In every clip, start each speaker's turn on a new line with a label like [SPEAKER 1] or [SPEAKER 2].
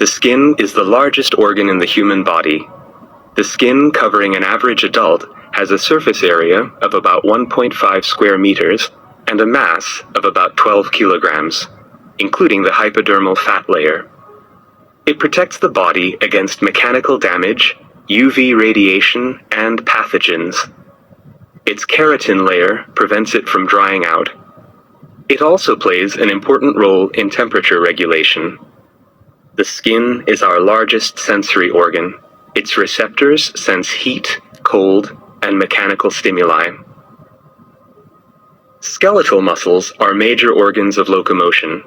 [SPEAKER 1] The skin is the largest organ in the human body. The skin covering an average adult has a surface area of about 1.5 square meters and a mass of about 12 kilograms, including the hypodermal fat layer. It protects the body against mechanical damage, UV radiation, and pathogens. Its keratin layer prevents it from drying out. It also plays an important role in temperature regulation. The skin is our largest sensory organ. Its receptors sense heat, cold, and mechanical stimuli. Skeletal muscles are major organs of locomotion.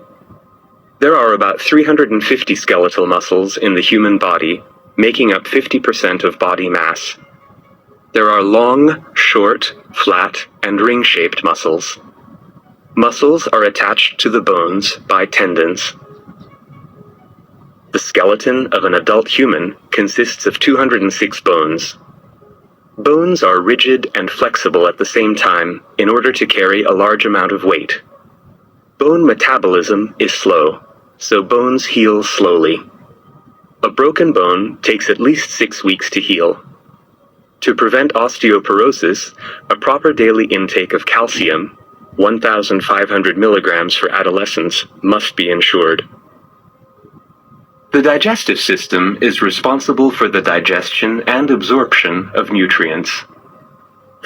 [SPEAKER 1] There are about 350 skeletal muscles in the human body, making up 50% of body mass. There are long, short, flat, and ring-shaped muscles. Muscles are attached to the bones by tendons. The skeleton of an adult human consists of 206 bones. Bones are rigid and flexible at the same time in order to carry a large amount of weight. Bone metabolism is slow, so bones heal slowly. A broken bone takes at least 6 weeks to heal. To prevent osteoporosis, a proper daily intake of calcium, 1,500 milligrams for adolescents, must be ensured. The digestive system is responsible for the digestion and absorption of nutrients.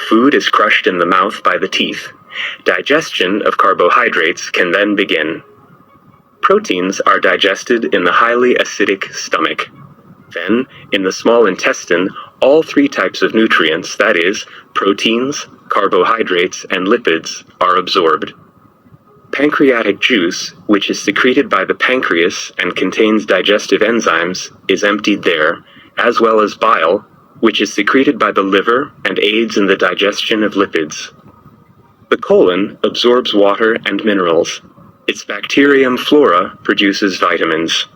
[SPEAKER 1] Food is crushed in the mouth by the teeth. Digestion of carbohydrates can then begin. Proteins are digested in the highly acidic stomach. Then, in the small intestine, all 3 types of nutrients, that is, proteins, carbohydrates, and lipids, are absorbed. Pancreatic juice, which is secreted by the pancreas and contains digestive enzymes, is emptied there, as well as bile, which is secreted by the liver and aids in the digestion of lipids. The colon absorbs water and minerals. Its bacterium flora produces vitamins.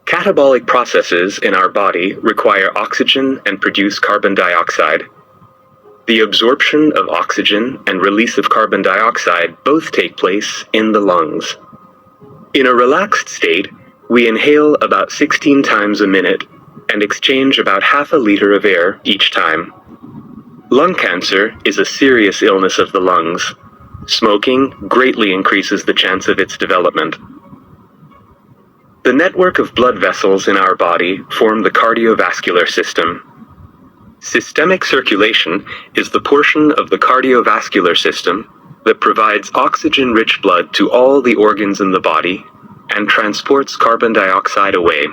[SPEAKER 1] Catabolic processes in our body require oxygen and produce carbon dioxide. The absorption of oxygen and release of carbon dioxide both take place in the lungs. In a relaxed state, we inhale about 16 times a minute and exchange about half a liter of air each time. Lung cancer is a serious illness of the lungs. Smoking greatly increases the chance of its development. The network of blood vessels in our body form the cardiovascular system. Systemic circulation is the portion of the cardiovascular system that provides oxygen-rich blood to all the organs in the body and transports carbon dioxide away.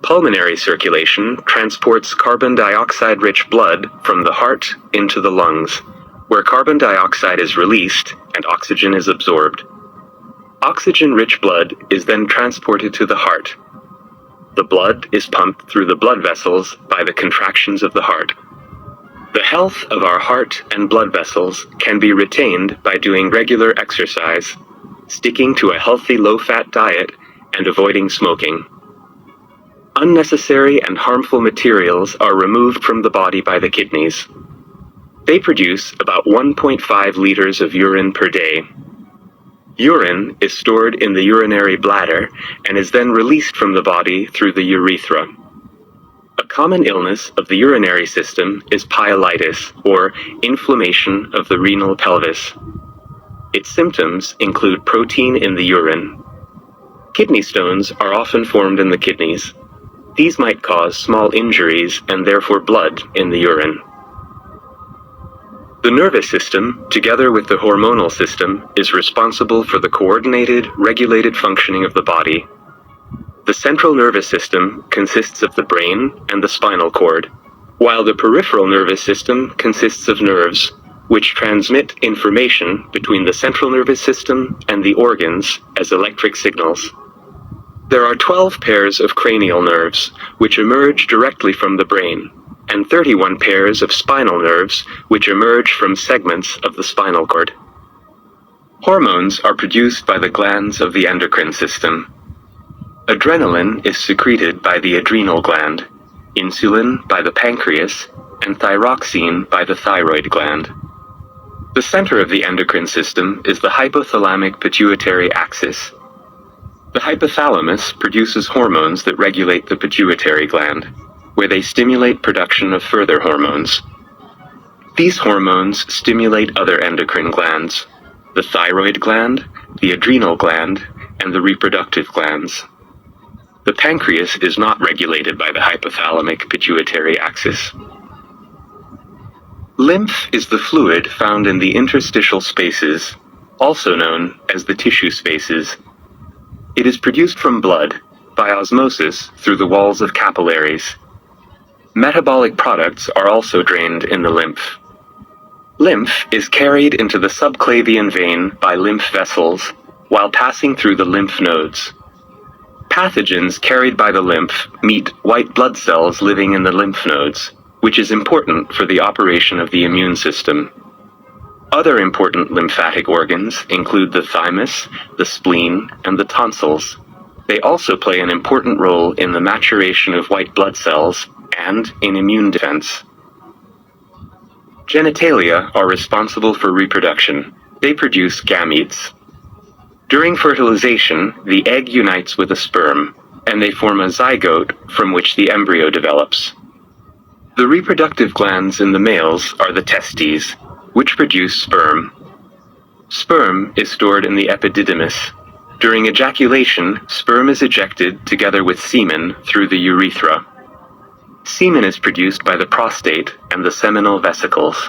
[SPEAKER 1] Pulmonary circulation transports carbon dioxide-rich blood from the heart into the lungs, where carbon dioxide is released and oxygen is absorbed. Oxygen-rich blood is then transported to the heart. The blood is pumped through the blood vessels by the contractions of the heart. The health of our heart and blood vessels can be retained by doing regular exercise, sticking to a healthy low-fat diet, and avoiding smoking. Unnecessary and harmful materials are removed from the body by the kidneys. They produce about 1.5 liters of urine per day. Urine is stored in the urinary bladder and is then released from the body through the urethra. A common illness of the urinary system is pyelitis, or inflammation of the renal pelvis. Its symptoms include protein in the urine. Kidney stones are often formed in the kidneys. These might cause small injuries and therefore blood in the urine. The nervous system, together with the hormonal system, is responsible for the coordinated, regulated functioning of the body. The central nervous system consists of the brain and the spinal cord, while the peripheral nervous system consists of nerves, which transmit information between the central nervous system and the organs as electric signals. There are 12 pairs of cranial nerves, which emerge directly from the brain, and 31 pairs of spinal nerves, which emerge from segments of the spinal cord. Hormones are produced by the glands of the endocrine system. Adrenaline is secreted by the adrenal gland, insulin by the pancreas, and thyroxine by the thyroid gland. The center of the endocrine system is the hypothalamic pituitary axis. The hypothalamus produces hormones that regulate the pituitary gland, where they stimulate production of further hormones. These hormones stimulate other endocrine glands, the thyroid gland, the adrenal gland, and the reproductive glands. The pancreas is not regulated by the hypothalamic pituitary axis. Lymph is the fluid found in the interstitial spaces, also known as the tissue spaces. It is produced from blood, by osmosis through the walls of capillaries. Metabolic products are also drained in the lymph. Lymph is carried into the subclavian vein by lymph vessels, while passing through the lymph nodes. Pathogens carried by the lymph meet white blood cells living in the lymph nodes, which is important for the operation of the immune system. Other important lymphatic organs include the thymus, the spleen, and the tonsils. They also play an important role in the maturation of white blood cells and in immune defense. Genitalia are responsible for reproduction. They produce gametes. During fertilization, the egg unites with a sperm, and they form a zygote from which the embryo develops. The reproductive glands in the males are the testes, which produce sperm. Sperm is stored in the epididymis. During ejaculation, sperm is ejected together with semen through the urethra. Semen is produced by the prostate and the seminal vesicles.